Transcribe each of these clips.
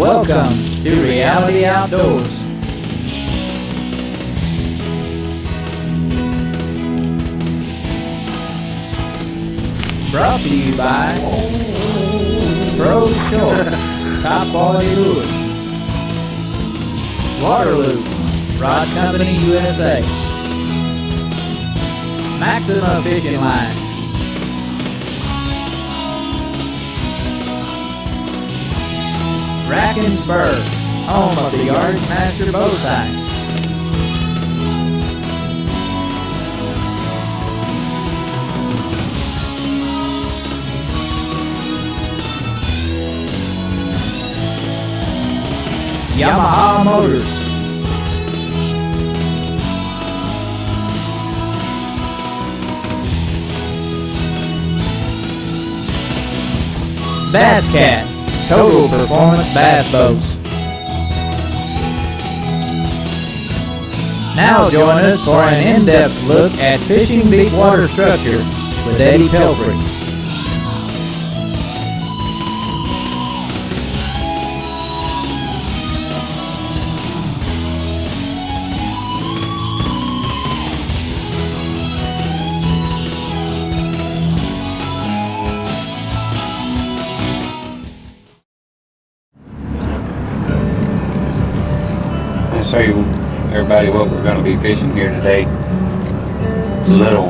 Welcome to Reality Outdoors. Brought to you by Bros Short, top quality lures. Waterloo, Rod Company USA. Maxima Fishing Line. Rack and Spur, home of the Yardage Master bow sight. Yamaha Motors. Bass Cat, Total Performance Bass Boats. Now join us for an in-depth look at fishing deep water structure with Eddie Pelfrey. Show you everybody what we're going to be fishing here today. It's a little,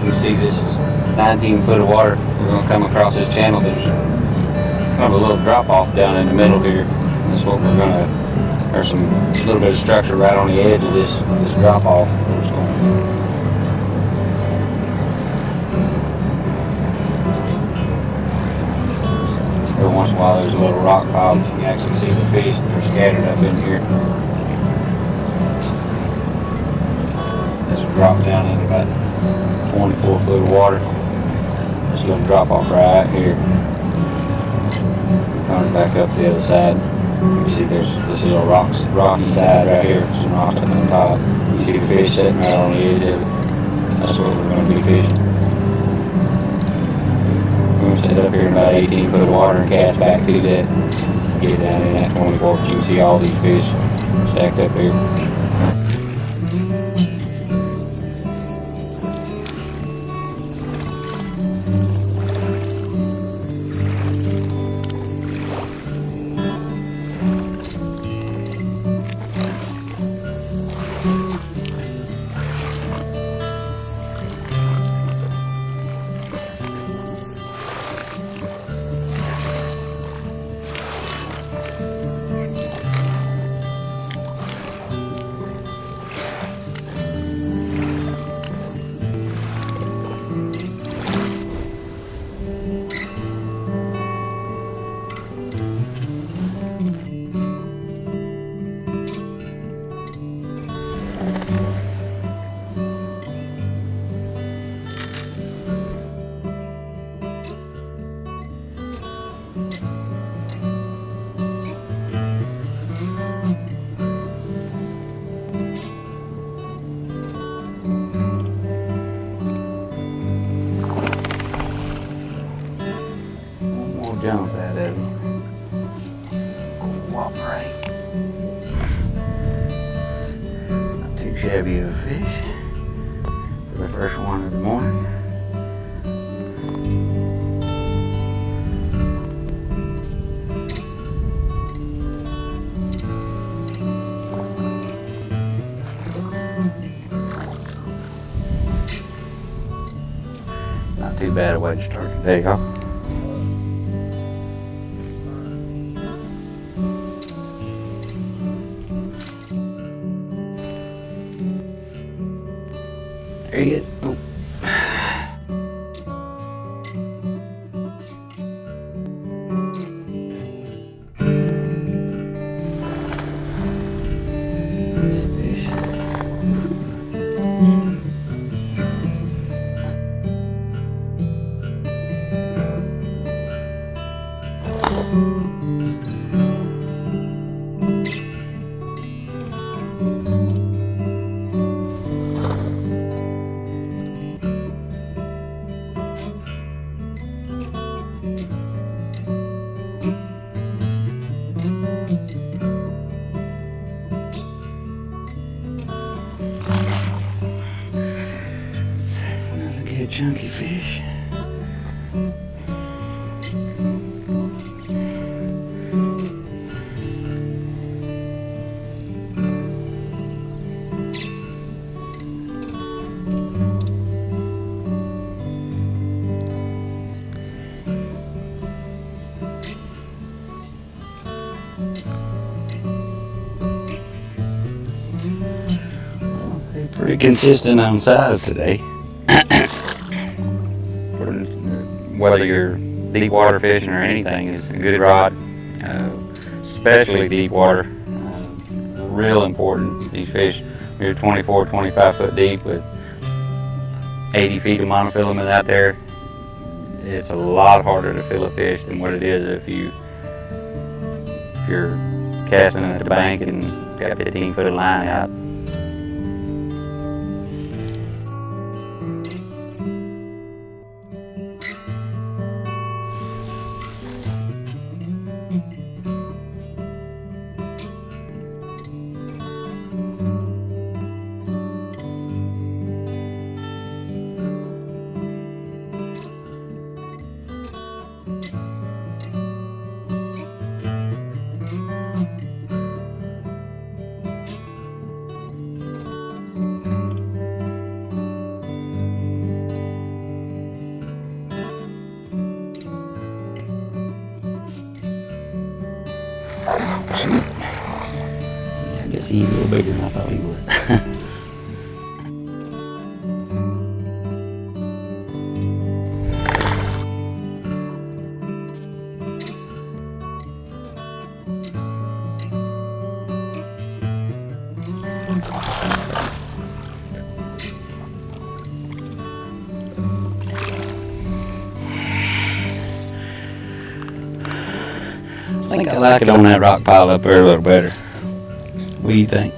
you see this is 19 foot of water. We're going to come across this channel. There's kind of a little drop off down in the middle here. That's what we're going to, there's some little bit of structure right on the edge of this drop off. Every once in a while there's a little rock pile that you can actually see the fish that are scattered up in here. This will drop down into about 24 foot of water. This little drop off right here. Coming back up the other side. You see there's this little rocky side right here. Some rocks up on top. You see the fish sitting right on the edge of it. That's what we're going to be fishing. We're going to sit up here in about 18 foot of water and cast back to that. Get down in that 24 foot. You can see all these fish stacked up here. Jump out of him. Cooperate. Not too shabby of a fish for the first one of the morning. Not too bad a way to start the day, huh? There you go. Oh. That's a fish. chunky fish. Pretty consistent on size today. Whether you're deep water fishing or anything, is a good rod, especially deep water. Real important. These fish, you're 24, 25 foot deep with 80 feet of monofilament out there. It's a lot harder to fill a fish than what it is if you're casting at the bank and got 15 foot of line out. Shoot. Yeah, I guess he's a little bigger than I thought he would. I think I like it on that rock pile up there a little better. What do you think?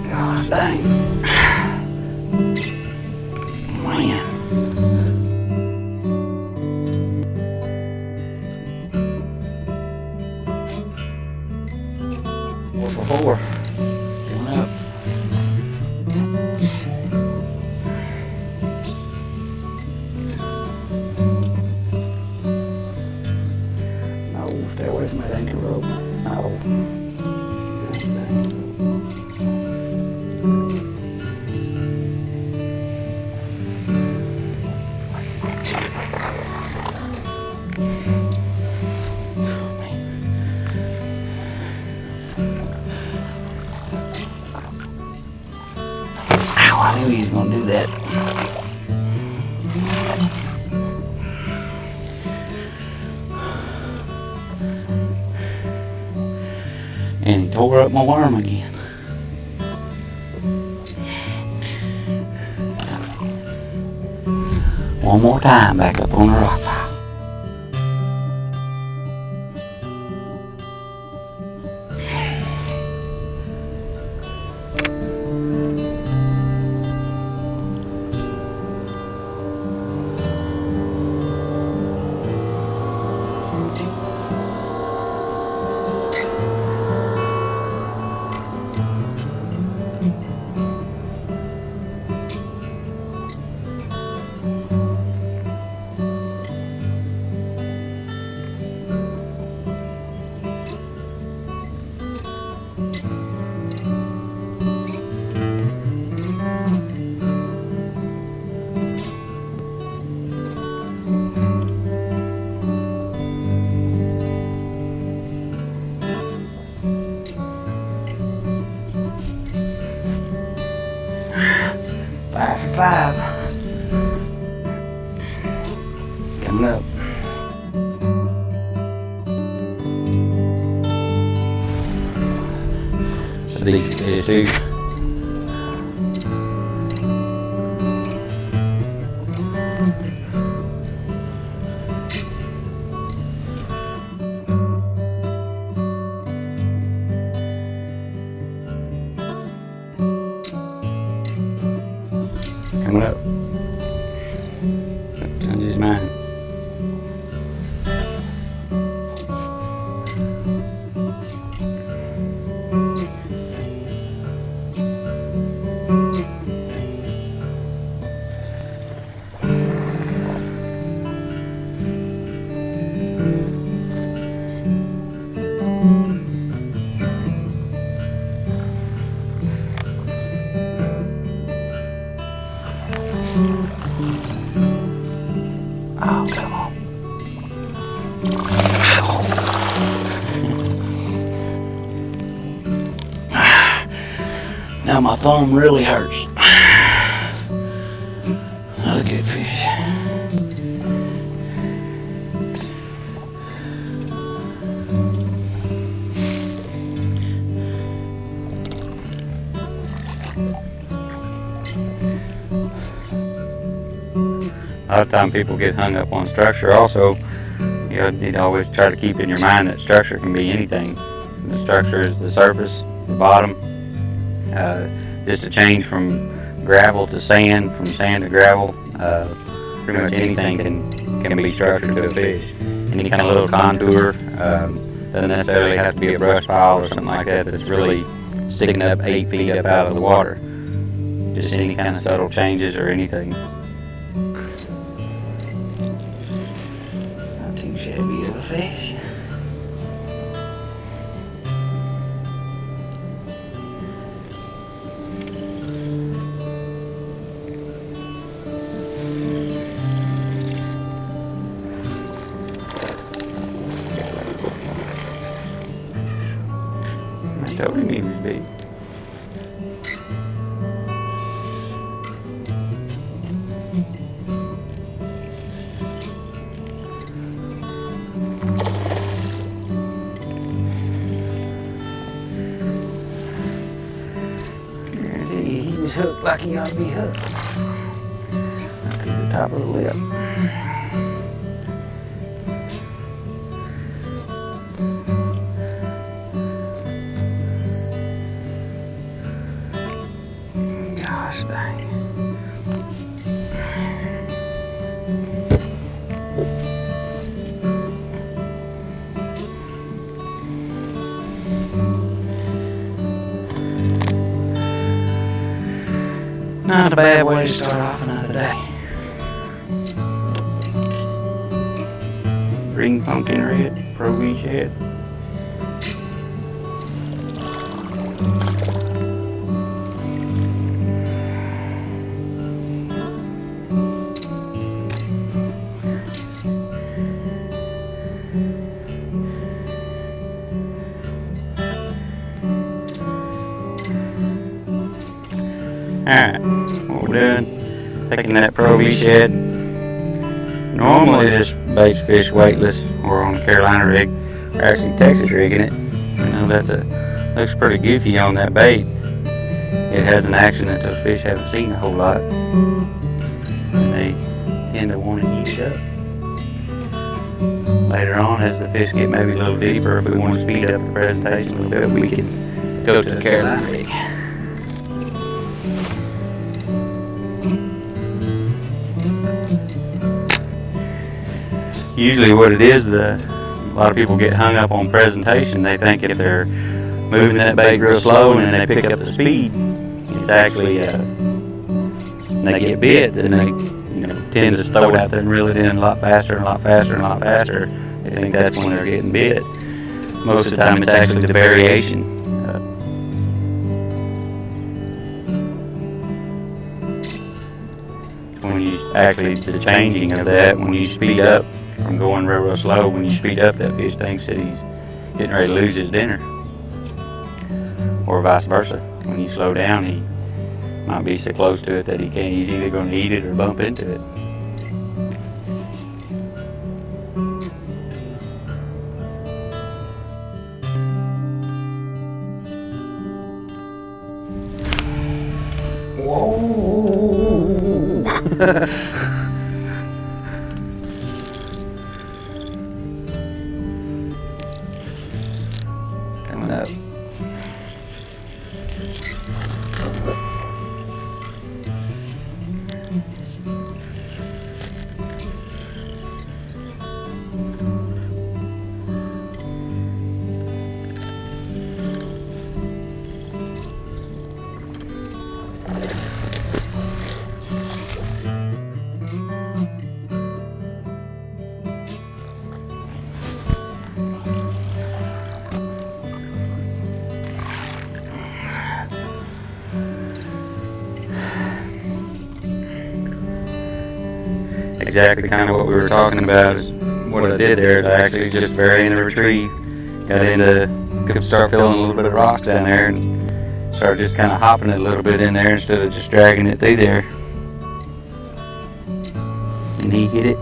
Gosh dang. Four. Coming up. No, stay away from that anchor rope. No. I knew he was going to do that. And he tore up my worm again. One more time back up on the rock pile. Five for five. Coming up. It's a decent fish too. Coming up. Change his mind. Oh, come on. Now my thumb really hurts. Another good fish. A lot of time people get hung up on structure also. You need to always try to keep in your mind that structure can be anything. The structure is the surface, the bottom. Just a change from gravel to sand, from sand to gravel. Pretty much anything can be structured to a fish. Any kind of little contour, doesn't necessarily have to be a brush pile or something like that that's really sticking up 8 feet up out of the water. Just any kind of subtle changes or anything. Not too shabby of a fish. I told him he was big. He was hooked like he ought to be hooked. Up through the top of the lip. Gosh dang. Not a bad way to start off another day. Green pumpkin red, Pro V shad. Alright, what we're doing, taking that Pro V shad. Normally this baits fish weightless or on a Carolina rig, or actually Texas rigging it. You know, looks pretty goofy on that bait. It has an action that those fish haven't seen a whole lot. And they tend to want to eat it up. Later on, as the fish get maybe a little deeper, if we want to speed up the presentation a little bit, we can go to the Carolina rig. Usually what it is, a lot of people get hung up on presentation. They think if they're moving that bait real slow and then they pick up the speed, it's actually, they get bit, then they tend to throw it out there and reel it in a lot faster and a lot faster and a lot faster. They think that's when they're getting bit. Most of the time it's actually the variation. When you actually, the changing of that, when you speed up from going real slow, when you speed up, that fish thinks that he's getting ready to lose his dinner. Or vice versa. When you slow down, he might be so close to it that he's either going to eat it or bump into it. Whoa! Coming up. exactly kind of what we were talking about. Is what I did there is I actually just bury in the retrieve, could start feeling a little bit of rocks down there, and started just kind of hopping it a little bit in there instead of just dragging it through there. And he hit it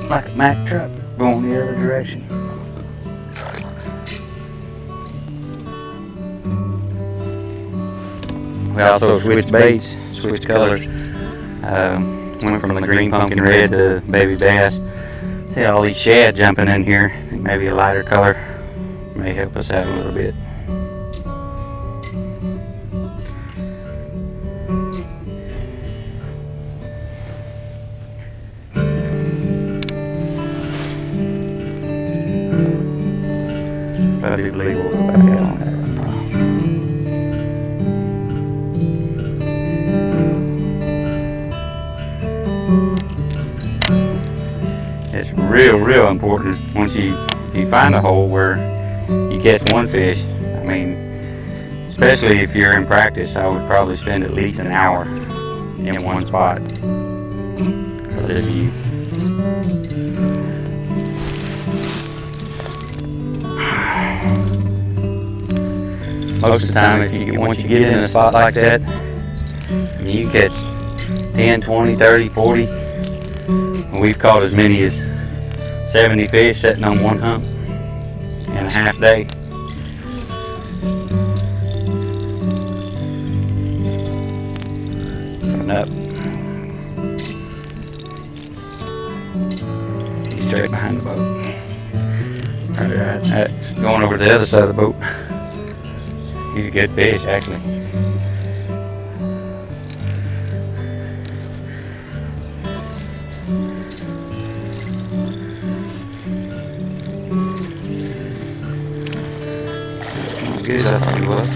like a Mack truck going the other direction. We also switched baits, switched colors. Went from the green pumpkin red to baby bass. See all these shad jumping in here. Maybe a lighter color may help us out a little bit. But I do believe we'll go back out on that one. It's real important once if you find a hole where you catch one fish. I mean, especially if you're in practice, I would probably spend at least an hour in one spot. Because if you most of the time, once you get in a spot like that, I mean, you catch 10, 20, 30, 40. And we've caught as many as 70 fish sitting on one hump in a half day. Coming up. He's straight behind the boat. Right, going over to the other side of the boat. He's a good fish, actually. As good as I thought he was.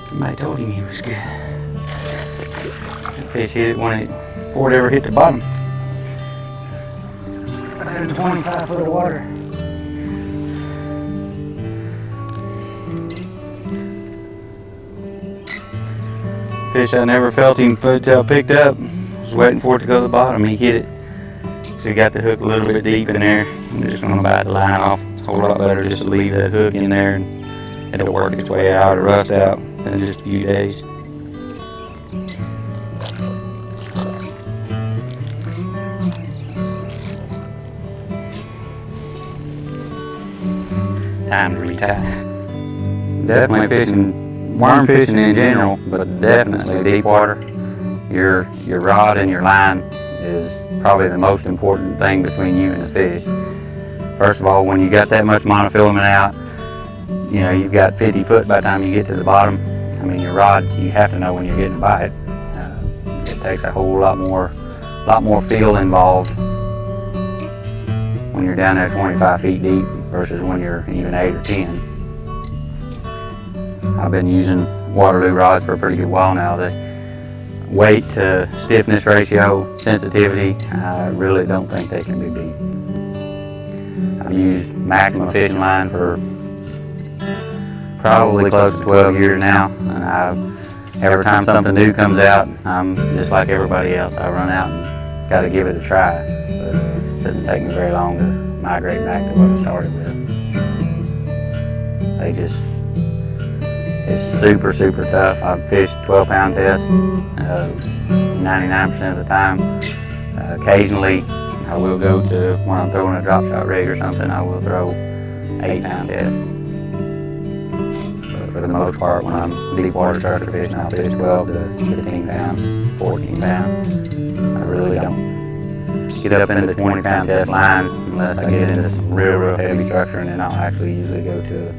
Somebody told him he was good. That fish hit it before it ever hit the bottom. Right in 25 foot of water. Fish I never felt him picked up. Was waiting for it to go to the bottom. He hit it. So he got the hook a little bit deep in there. I'm just going to bite the line off. It's a whole lot better just to leave that hook in there and it'll work its way out or rust out in just a few days. Time to retie. Definitely fishing, worm fishing in general, but definitely deep water. Your rod and your line is probably the most important thing between you and the fish. First of all, when you got that much monofilament out, you know, you've got 50 foot by the time you get to the bottom. I mean, your rod, you have to know when you're getting a bite. It takes a whole lot more feel involved when you're down there 25 feet deep versus when you're even 8 or 10. I've been using Waterloo rods for a pretty good while now. The weight to stiffness ratio, sensitivity, I really don't think they can be beat. I've used Maximum fishing line for probably close to 12 years now, and every time something new comes out, I'm just like everybody else. I run out and got to give it a try, but it doesn't take me very long to migrate back to what I started with. It's super tough. I've fished 12-pound tests 99% of the time. Occasionally, I will go to, when I'm throwing a drop shot rig or something, I will throw 8-pound test. But for the most part, when I'm deep water structure fishing, I'll fish 12 to 15-pound, 14-pound. I really don't get up into the 20-pound test line unless I get into some real heavy structure, and then I'll actually usually go to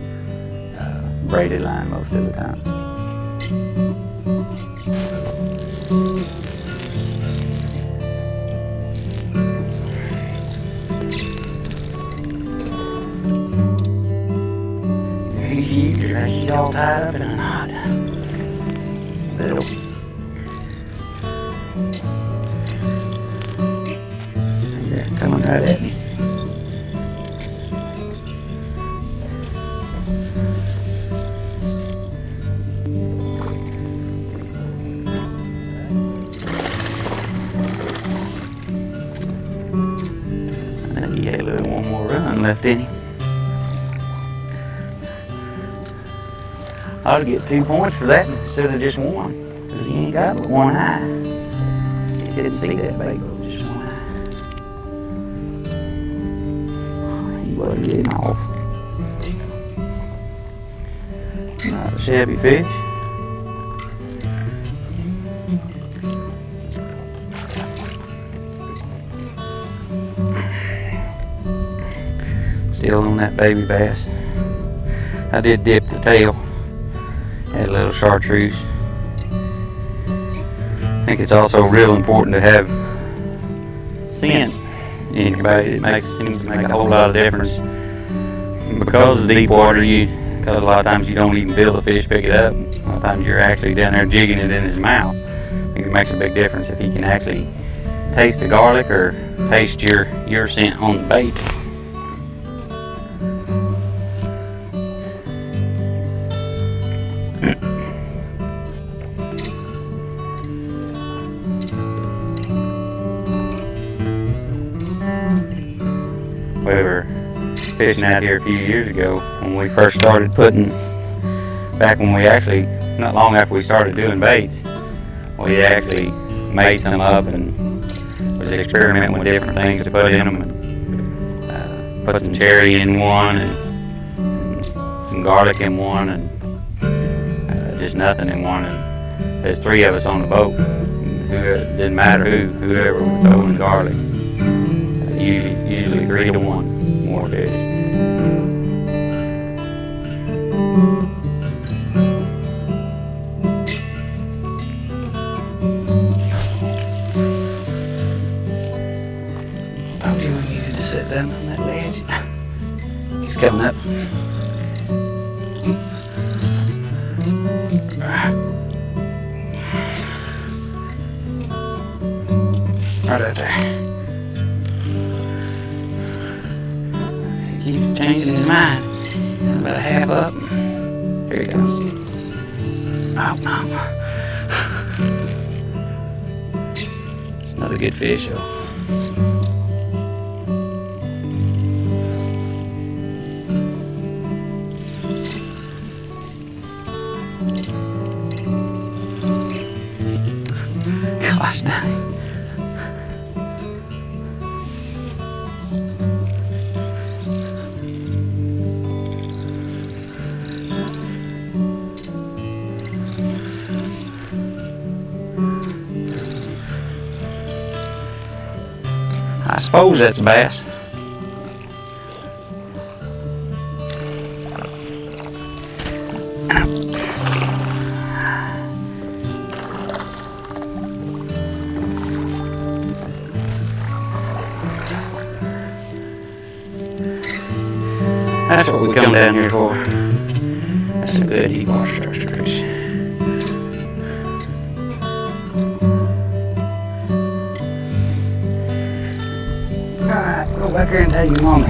a braided line most of the time. He's all tied up in a knot. Little. They're coming right at me. a little one more run left in him. I ought to get 2 points for that instead of just 1, because he ain't got but 1 eye. He didn't see that bait, but just 1 eye. He wasn't getting off. Not a shabby fish. Still on that baby bass. I did dip the tail. Had a little chartreuse. I think it's also real important to have scent in your bait. It seems to make a whole lot of difference. Because of deep water, because a lot of times you don't even feel the fish pick it up. A lot of times you're actually down there jigging it in his mouth. I think it makes a big difference if he can actually taste the garlic or taste your scent on the bait. We were fishing out here a few years ago when we first started back when we actually, not long after we started doing baits, we actually made some up and was experimenting with different things to put in them, and put some cherry in one and some garlic in one and just nothing in one. And there's 3 of us on the boat. It didn't matter whoever was throwing the garlic. Usually 3 to 1 more fish. Told you we needed to sit down on that ledge. He's coming up. Right out there. He's changing his mind. About a half up. Here he goes. Oh, no. It's another good fish, though. Gosh dang. I suppose that's a bass. That's what we come down here for. That's a good deep water structure fish. Alright, go back here and tell your mommy. I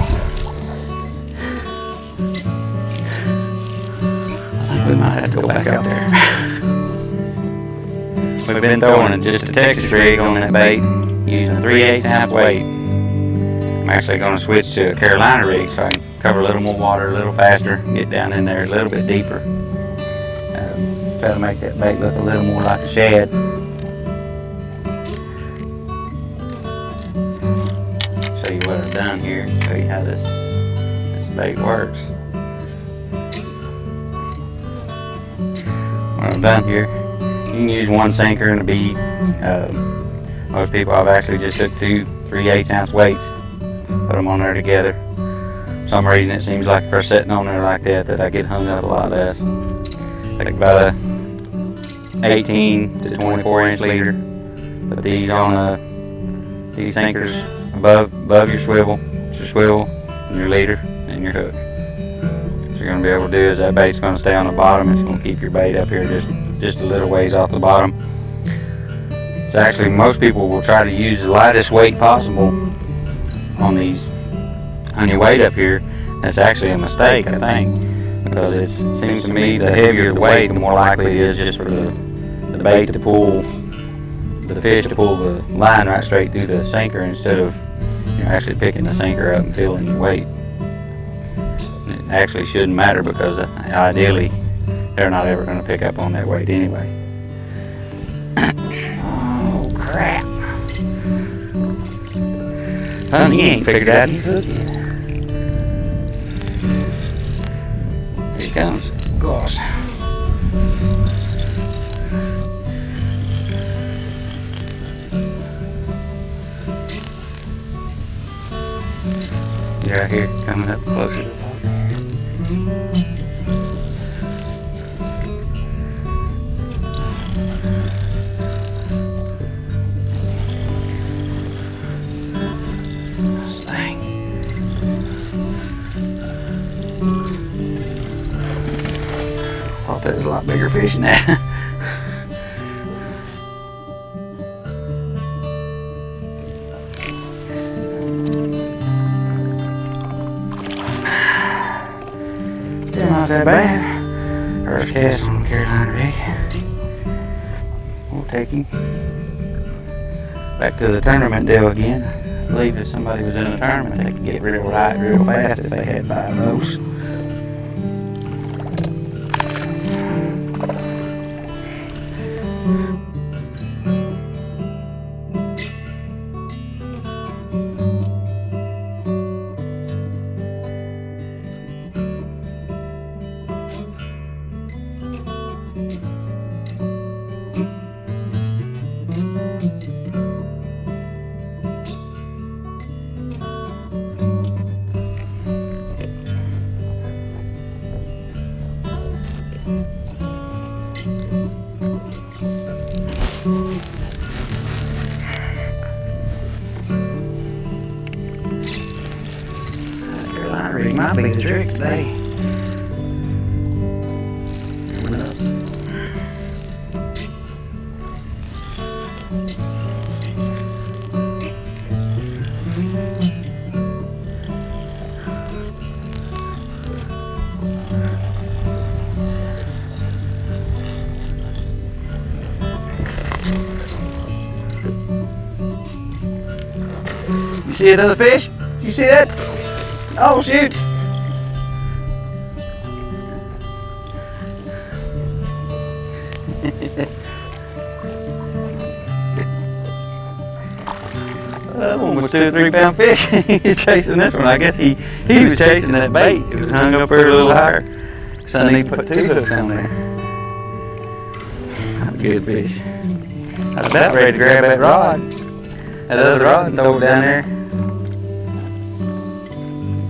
think we might have to go back out there. We've been throwing just a Texas rig on that bait, using a 3/8 ounce weight. I'm actually going to switch to a Carolina rig so I can cover a little more water a little faster, get down in there a little bit deeper. Try to make that bait look a little more like a shad. Show you what I've done here, show you how this bait works. What I've done here, you can use 1 sinker and a bead. Most people, I've actually just took 2 3/8 ounce weights, put them on there together. For some reason it seems like if they're sitting on there like that I get hung up a lot less. Take about a 18 to 24 inch leader. Put these on these sinkers above your swivel. It's your swivel and your leader and your hook. What you're going to be able to do is that bait's going to stay on the bottom. It's going to keep your bait up here just a little ways off the bottom. It's actually, most people will try to use the lightest weight possible on your weight up here. That's actually a mistake, I think, because it seems to me the heavier the weight, the more likely it is just for the bait to pull, the fish to pull the line right straight through the sinker instead of actually picking the sinker up and feeling your weight. It actually shouldn't matter because ideally they're not ever going to pick up on that weight anyway. Oh crap. Honey, he ain't figured out he's hooking. Here he comes. Gosh. He's right here, coming up closer to the boat. Thought that was a lot bigger fish than that. Still not that bad. First cast on Carolina rig. We'll take him back to the tournament deal again. I believe if somebody was in a tournament, they could get real light real fast if they had 5 of those. Carolina rig might be the trick today. Coming up. You see another fish? You see that? Oh shoot! That one was 2 or 3 pound fish. He's chasing this one. I guess he was chasing that bait. It was hung up there a little higher. So I need to put 2 hooks on there. That's a good fish. I was about ready to grab that rod. That other rod and throw it down there.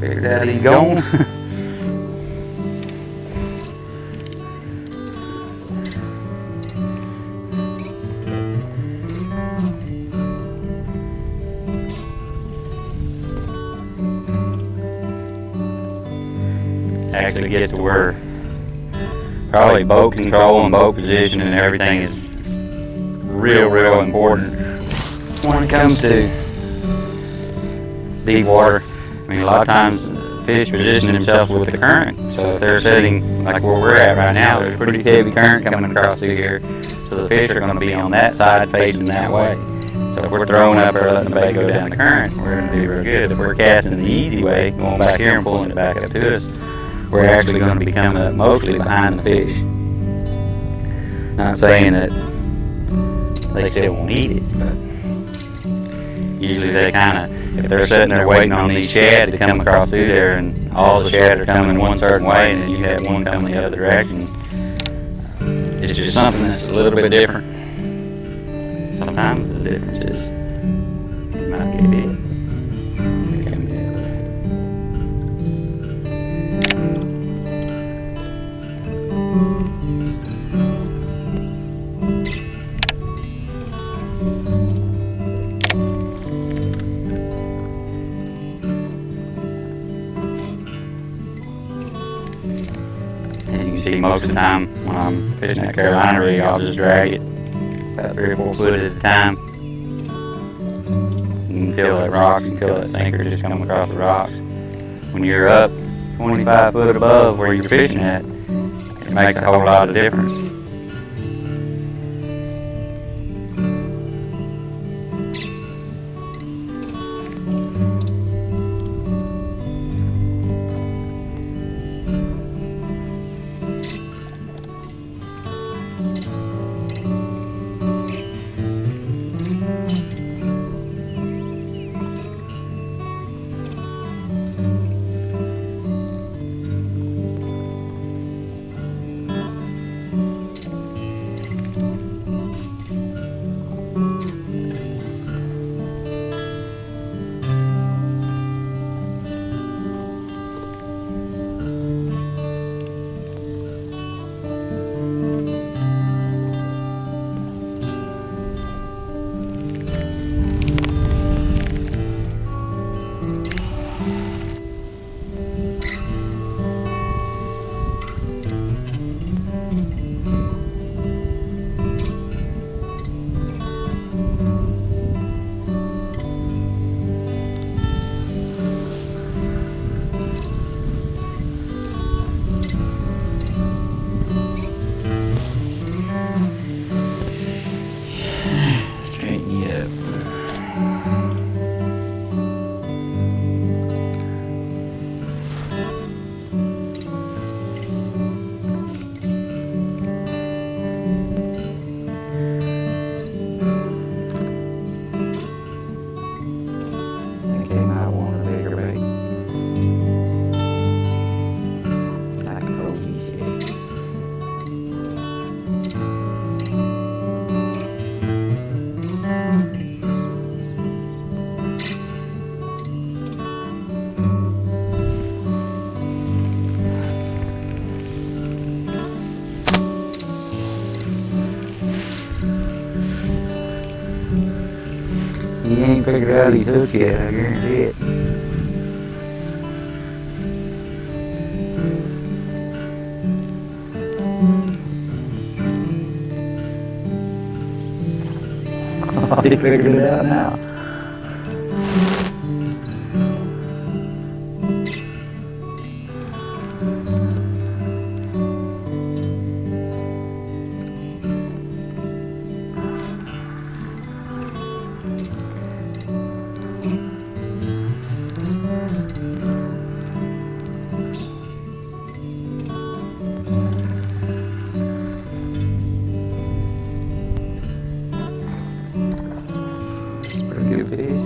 Figured out he's gone. Actually gets to where probably boat control and boat position and everything is real important when it comes to deep water. I mean, a lot of times fish position themselves with the current. So if they're sitting like where we're at right now, there's a pretty heavy current coming across through here. So the fish are going to be on that side facing that way. So if we're throwing up or letting the bait go down the current, we're going to do real good. If we're casting the easy way, going back here and pulling it back up to us, we're actually going to be coming up mostly behind the fish. Not saying that they still won't eat it, but usually they kind of, if they're sitting there waiting on these shad to come across through there and all the shad are coming one certain way and then you have one coming the other direction, it's just something that's a little bit different. Sometimes the difference is you might get big. See, most of the time when I'm fishing that Carolina rig, I'll just drag it about 3 or 4 foot at a time. You can feel that rock, you can feel that sinker just coming across the rocks. When you're up 25 foot above where you're fishing at, it makes a whole lot of difference. He ain't figured out these hooks yet, I guarantee it. Oh, he figured it out now. Pretty good fish.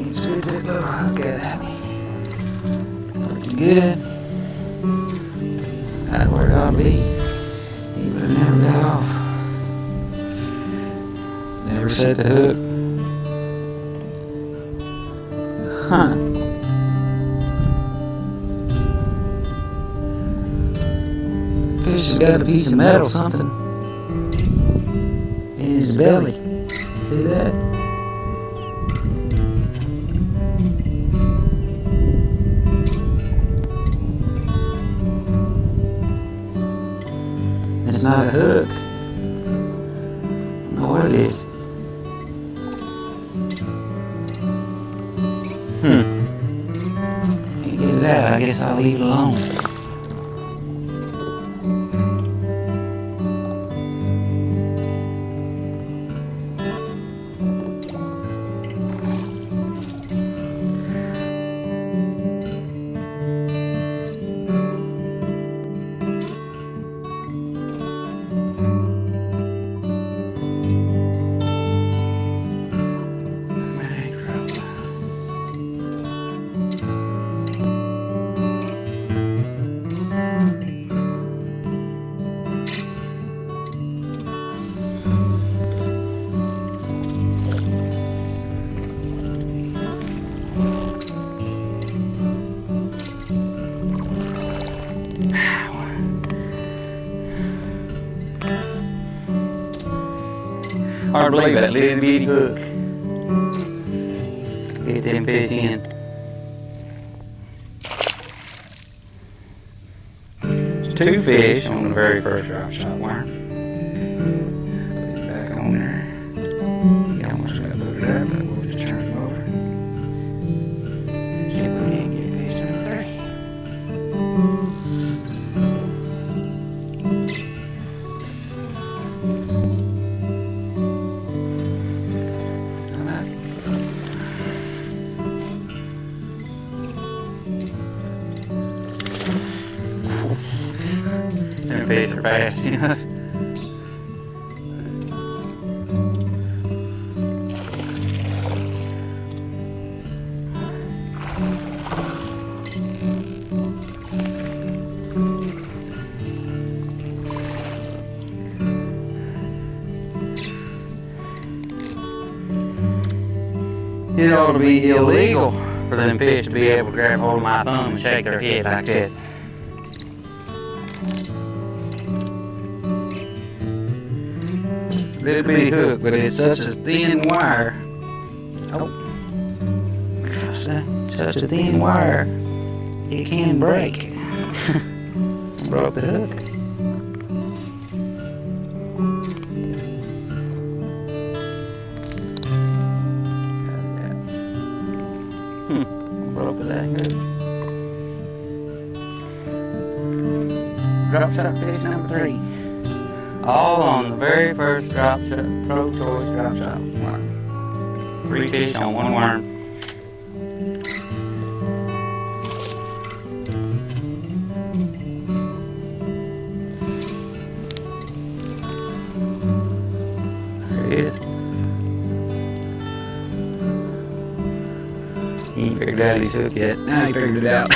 Spit that little hook at me. Pretty good. That's where it ought to be. He would have never got off. Never set the hook. Huh. Fish has got a piece of metal, something in his belly. See that? It's not a hook. I don't know what it is. Can't get it out. I guess I'll leave it alone. Hard to believe that little bitty hook. Get them fish in. There's 2 fish on the very first drop shot worm. Put it back on there. He almost got to put it up, but we'll just turn him over. See if we can get fish number 3. Them fish are fast, you know. It ought to be illegal for them fish to be able to grab hold of my thumb and shake their head like that. Little bitty hook, but it's such a thin wire. Oh, gosh, that's such a thin wire, it can break. Broke the hook. Broke that hook. Drop shot fish number 3. All on the very first drop shot, Pro Choice drop shot worm. 3 fish on 1 worm. There it is. He ain't figured out his hook yet. Now he figured it out.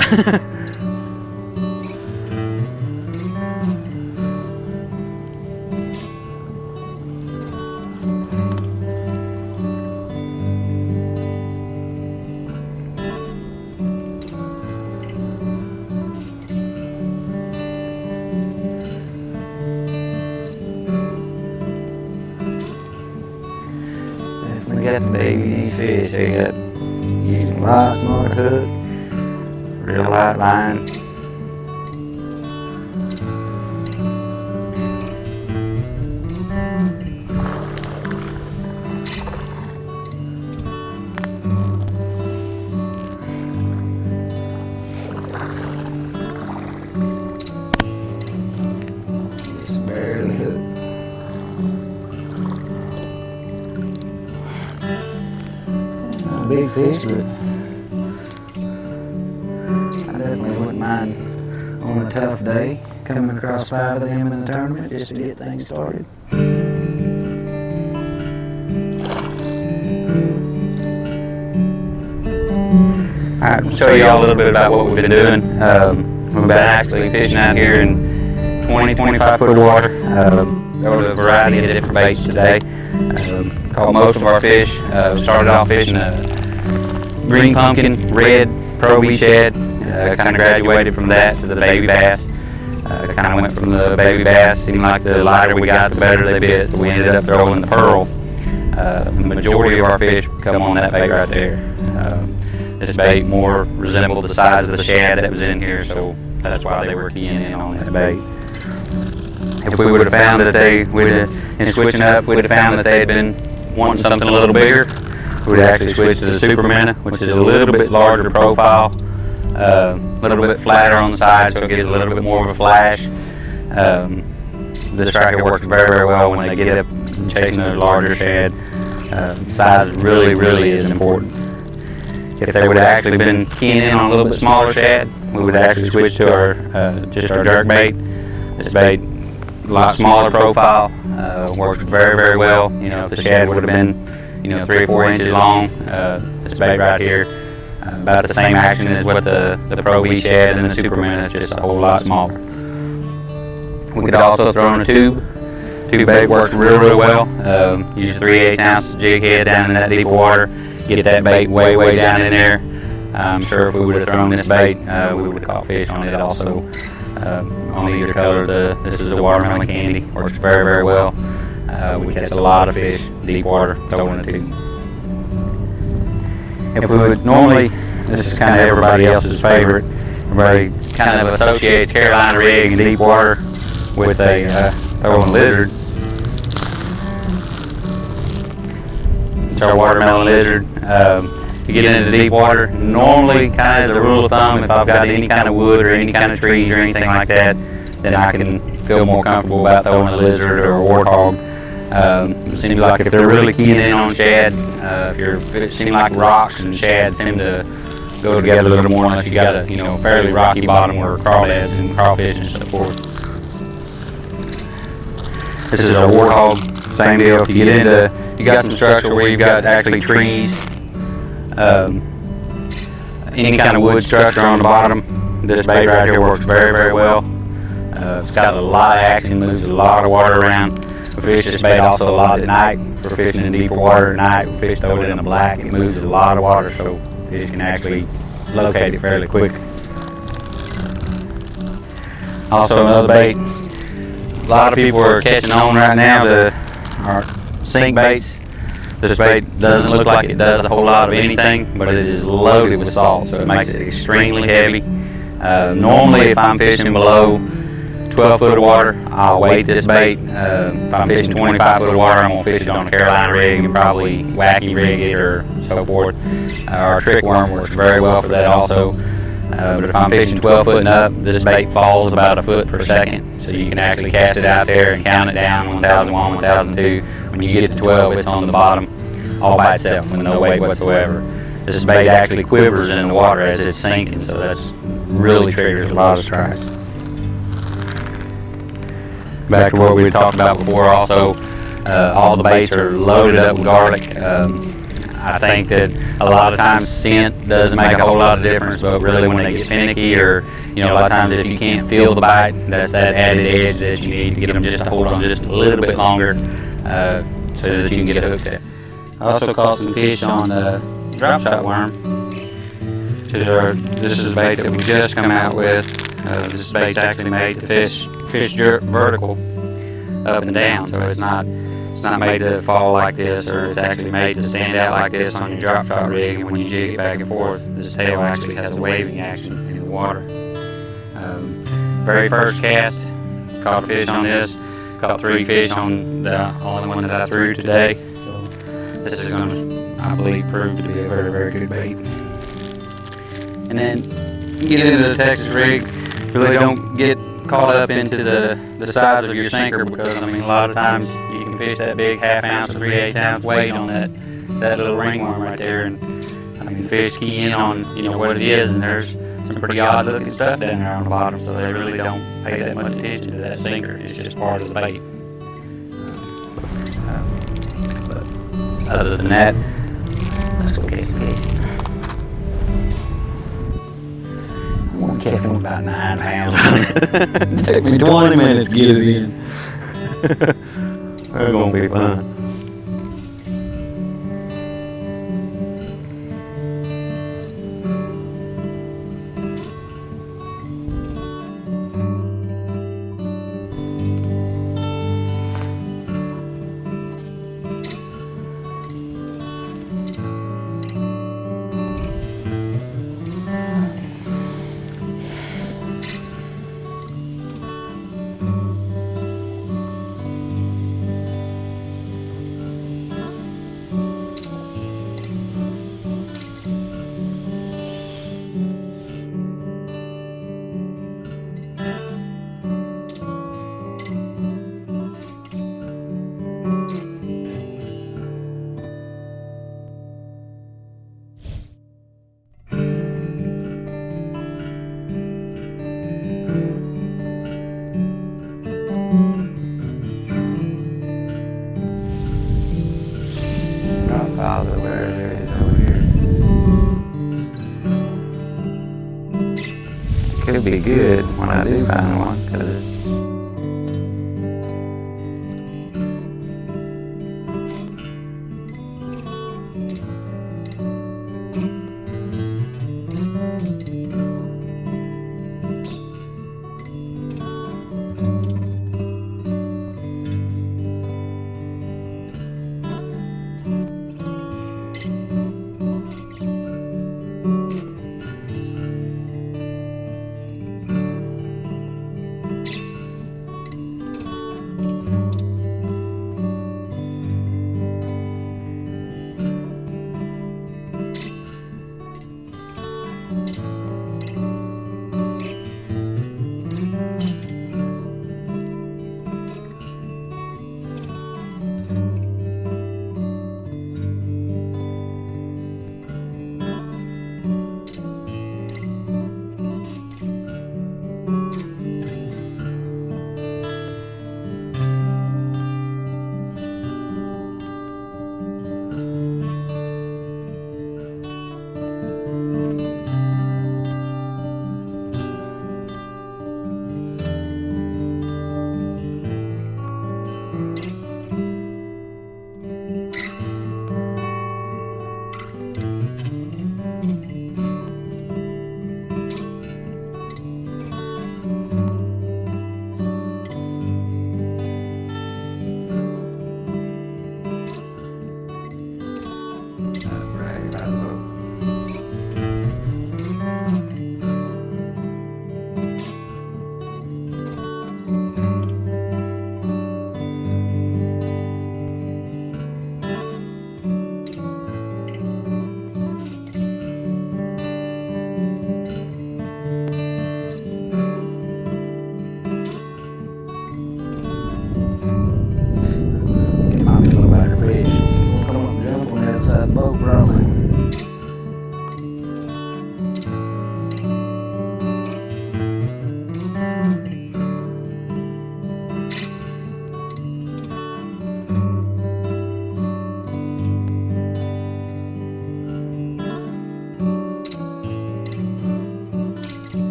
We got the baby fish. They got using a lot smaller hook, real light line. Just barely hooked. Not a big fish, but I definitely wouldn't mind on a tough day coming across 5 of them in the tournament just to get things started. Alright, I'll show you all a little bit about what we've been doing. We've been actually fishing out here in 20-25 foot of water. Got a variety of different baits today. Caught most of our fish. Started off fishing a green pumpkin, red, pro shad. Kind of graduated from that to the baby bass. Kind of went from the baby bass. Seemed like the lighter we got, the better they bit. So we ended up throwing the pearl. The majority of our fish come on that bait right there. This bait more resembled the size of the shad that was in here, so that's why they were keying in on that bait. If we would have found that in switching up, we'd have found that they had been wanting something a little bigger, we'd actually switch to the Super Minnow, which is a little bit larger profile, a little bit flatter on the side, so it gives a little bit more of a flash. This striker works very, very well when they get up chasing those larger shad. Size really is important. If they would have actually been keying in on a little bit smaller shad, we would actually switch to our just our jerk bait. This bait, a lot smaller profile, works very, very well. You know, if the shad would have been, 3 or 4 inches long, this bait right here, about the same action as what the Pro V shad and the Super Minnow, it's just a whole lot smaller. We could also throw in a tube. Tube bait works real well. Use a 3/8 ounce jig head down in that deep water. Get that bait way down in there. I'm sure if we would have thrown this bait, we would have caught fish on it also. On either color, this is a watermelon candy. Works very, very well. We catch a lot of fish deep water throwing a tube. If we would normally, this is kind of everybody else's favorite. Everybody kind of associates Carolina rig and deep water with a throwing lizard. It's our watermelon lizard. You get into deep water, normally kind of as a rule of thumb, if I've got any kind of wood or any kind of trees or anything like that, then I can feel more comfortable about throwing a lizard or a warthog. It seems like if they're really keying in on shad, it seems like rocks and shad tend to go together a little more unless you got a fairly rocky bottom where crawdads and crawfish and so forth. This is a warthog, same deal. If you get into, you got some structure where you've got actually trees, any kind of wood structure on the bottom, this bait right here works very, very well. It's got a lot of action, moves a lot of water around. We fish this bait also a lot at night. For fishing in deeper water at night, we fish throw it in the black. It moves a lot of water, so fish can actually locate it fairly quick. Also another bait. A lot of people are catching on right now to our sink baits. This bait doesn't look like it does a whole lot of anything, but it is loaded with salt, so it makes it extremely heavy. Normally, if I'm fishing below 12 foot of water, I'll weight this bait. If I'm fishing 25 foot of water, I'm going to fish it on a Carolina rig and probably wacky rig it or so forth. Our trick worm works very well for that also. But if I'm fishing 12 foot and up, this bait falls about a foot per second. So you can actually cast it out there and count it down, 1001, 1002. When you get to 12, it's on the bottom all by itself with no weight whatsoever. This bait actually quivers in the water as it's sinking, so that's really triggers a lot of strikes. Back to what we talked about before also, all the baits are loaded up with garlic. I think that a lot of times scent doesn't make a whole lot of difference, but really when they get finicky, or a lot of times if you can't feel the bite, that's that added edge that you need to get them just to hold on just a little bit longer, so that you can get hooked at. I also caught some fish on the drop shot worm. This is a bait that we just come out with. This bait's actually made to fish vertical, up and down, so it's not made to fall like this, or it's actually made to stand out like this on your drop shot rig, and when you jig it back and forth, this tail actually has a waving action in the water. Very first cast, caught a fish on this, caught 3 fish on the only one that I threw today. So this is going to, I believe, prove to be a very, very good bait. And then get into the Texas rig, really don't get caught up into the size of your sinker, because I mean a lot of times you can fish that big 1/2 ounce or 3/8 ounce weight on that little ringworm right there, and I mean fish key in on what it is, and there's some pretty odd looking stuff down there on the bottom, so they really don't pay that much attention to that sinker. It's just part of the bait. But other than that, let's go catch some fish. I'm gonna catch one about 9 pounds. It took me 20 minutes to get it in. It's gonna be fun. Father, where there is over here. Could be good when I do find one, because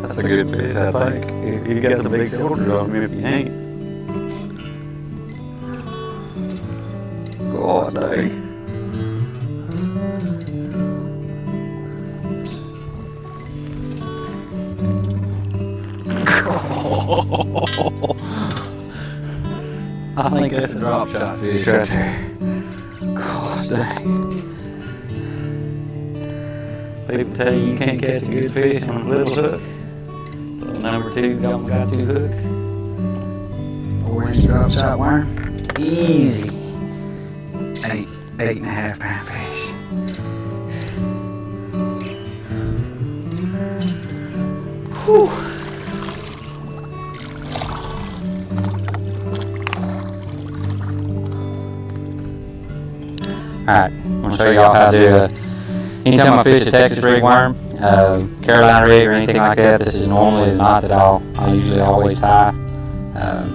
That's a good fish, I think. He got some big shoulders on him if he ain't. Gosh dang. I think that's a drop shot fish right there. Gosh dang. People tell you can't catch a good fish on a little hook. Little number 2 got 2 hook. 4-inch drop shot worm. Easy. 8.5 pound fish. Whew. Alright, I'm going to show y'all how to do anytime I fish a Texas rig worm, Carolina rig or anything like that, this is normally the knot that I'll usually always tie.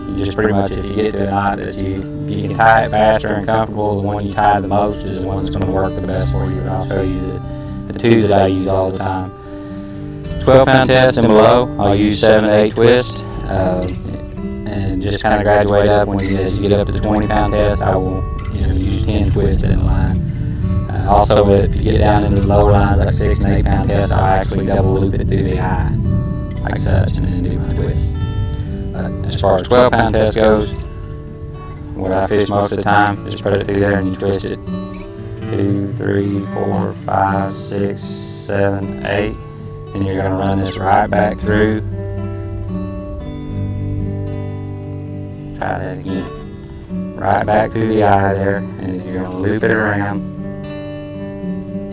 You just pretty much, if you get to a knot that if you can tie it faster and comfortable, the one you tie the most is the one that's going to work the best for you. And I'll show you the 2 that I use all the time. 12 pound test and below, I'll use 7 to 8 twists, and just kind of graduate up. As you get up to the 20 pound test, I will use 10 twists in the line. Also, if you get down into the lower lines like 6 and 8 pound tests, I'll actually double loop it through the eye, like such, and then do my twists. But as far as 12 pound test goes, what I fish most of the time, just put it through there and you twist it. 2, 3, 4, 5, 6, 7, 8. And you're going to run this right back through. Try that again. Right back through the eye there, and you're going to loop it around.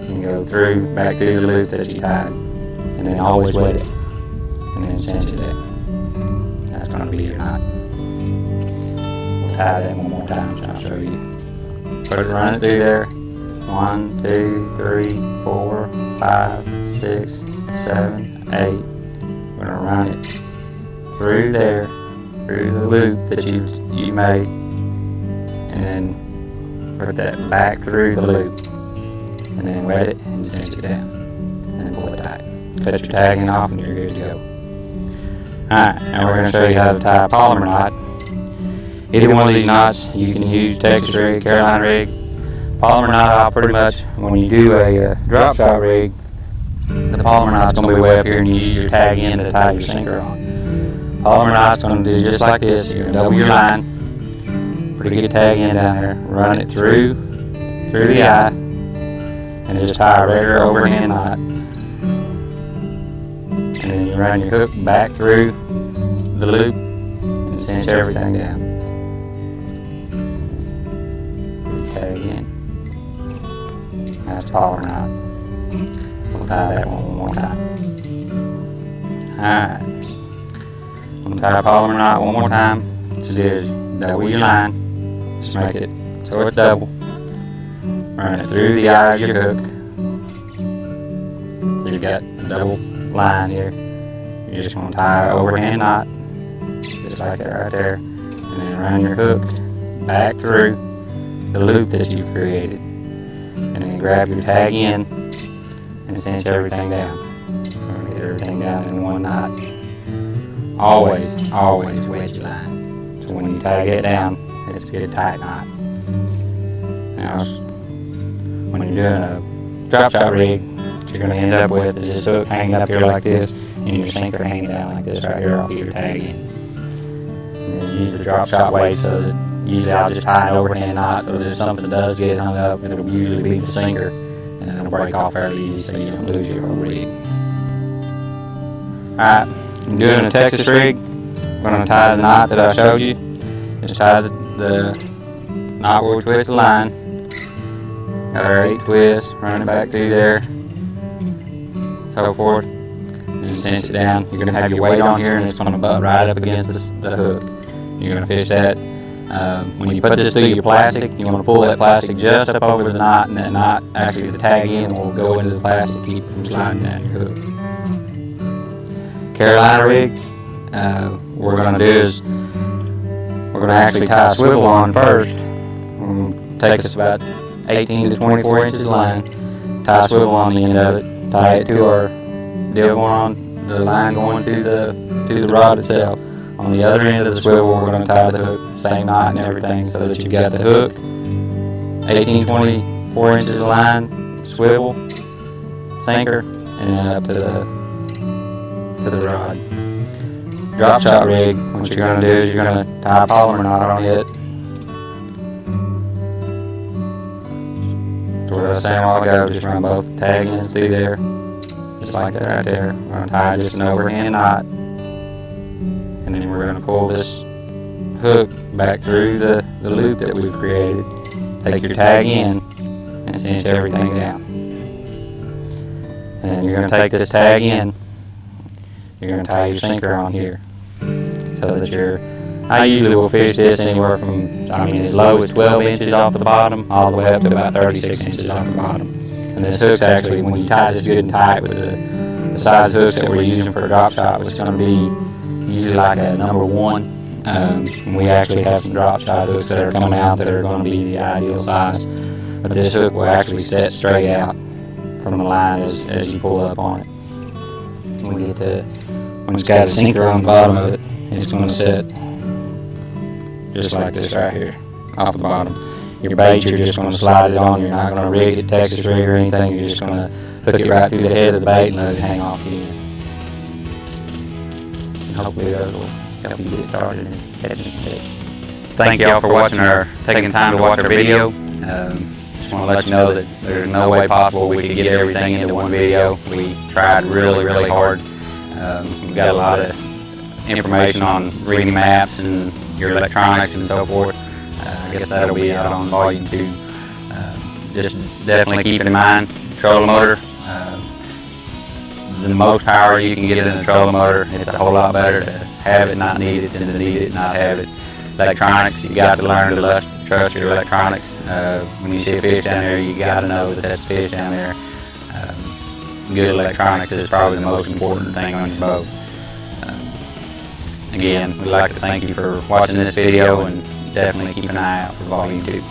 And go through, back through the loop that you tied. And then always wet it. And then cinch it in. That's going to be your knot. We'll tie that one more time, so I'll show you. Run it through there. 1, 2, 3, 4, 5, 6, 7, 8. We're going to run it through there, through the loop that you made, and then put that back through the loop, and then wet it and cinch it down, and then pull it tight. Cut your tagging off and you're good to go. Alright, now we're going to show you how to tie a polymer knot. Either one of these knots, you can use Texas rig, Carolina rig. Polymer knot, I'll pretty much, when you do a drop shot rig, the polymer knot's going to be way up here and you use your tag end to tie your sinker on. Polymer knot's going to do just like this. You're going to double your line, put a good tag end down there, run it through the eye, and just tie a regular overhand knot. And then you run your hook back through the loop and cinch everything down. Tag in. That's polymer knot. We'll tie that one more time. Alright. We'll tie a polymer knot one more time. Just do double your line. Just make it so it's double. Run it through the eye of your hook. So you've got a double line here. You're just going to tie an overhand knot. Just like that right there. And then run your hook back through the loop that you've created. And then grab your tag in and cinch everything down. Get everything down in one knot. Always wedge your line. So when you tag it down, it's a good tight knot. Now, when you're doing a drop shot rig, what you're going to end up with is this hook hanging up here like this, and your sinker hanging down like this right here off your tag end. And then you use the drop shot weight so that usually I'll just tie an overhand knot so that if something does get hung up, it'll usually be the sinker, and it'll break off fairly easy so you don't lose your whole rig. Alright, I'm doing a Texas rig. I'm going to tie the knot that I showed you. Just tie the knot where we twist the line. Got our 8 twists, run it back through there, so forth, and cinch it down. You're going to have your weight on here and it's going to butt right up against the hook. You're going to fish that. When you put this through your plastic, you want to pull that plastic just up over the knot, and that knot, actually the tag end, will go into the plastic to keep it from sliding down your hook. Carolina rig, we're going to do is we're going to actually tie a swivel on first. Take us about 18 to 24 inches of line, tie a swivel on the end of it, tie it to our deal going on, the line going to the rod itself. On the other end of the swivel, we're going to tie the hook, same knot and everything, so that you've got the hook, 18, 24 inches of line, swivel, sinker, and then up to the rod. Drop shot rig, what you're going to do is you're going to tie a polymer knot on it. So what I was saying a while ago, just run both tag ends through there, just like that right there. We're going to tie just an overhand knot, and then we're going to pull this hook back through the loop that we've created. Take your tag in and cinch everything down. And you're going to take this tag in, you're going to tie your sinker on here, so that I usually will fish this anywhere from, as low as 12 inches off the bottom, all the way up to about 36 inches off the bottom. And this hook's actually, when you tie this good and tight with the size hooks that we're using for a drop shot, which is going to be usually like a number 1. We actually have some drop shot hooks that are coming out that are going to be the ideal size. But this hook will actually set straight out from the line as you pull up on it. When it's got a sinker on the bottom of it, it's going to set just like this right here, off the bottom. Your bait, you're just going to slide it on. You're not going to rig it, Texas rig or anything. You're just going to hook it right through the head of the bait and let it hang off the end. And hopefully those will help you get started in catching fish. Thank y'all for watching taking time to watch our video. Just want to let you know that there's no way possible we could get everything into one video. We tried really, really hard. We've got a lot of information on reading maps and your electronics and so forth. I guess that'll be out on volume 2. Just definitely keep in mind, trolling motor. The most power you can get in a trolling motor, it's a whole lot better to have it, not need it, than to need it, not have it. Electronics, you got to learn to trust your electronics. When you see a fish down there, you got to know that that's a fish down there. Good electronics is probably the most important thing on your boat. Again, we'd like to thank you for watching this video, and definitely keep an eye out for volume 2.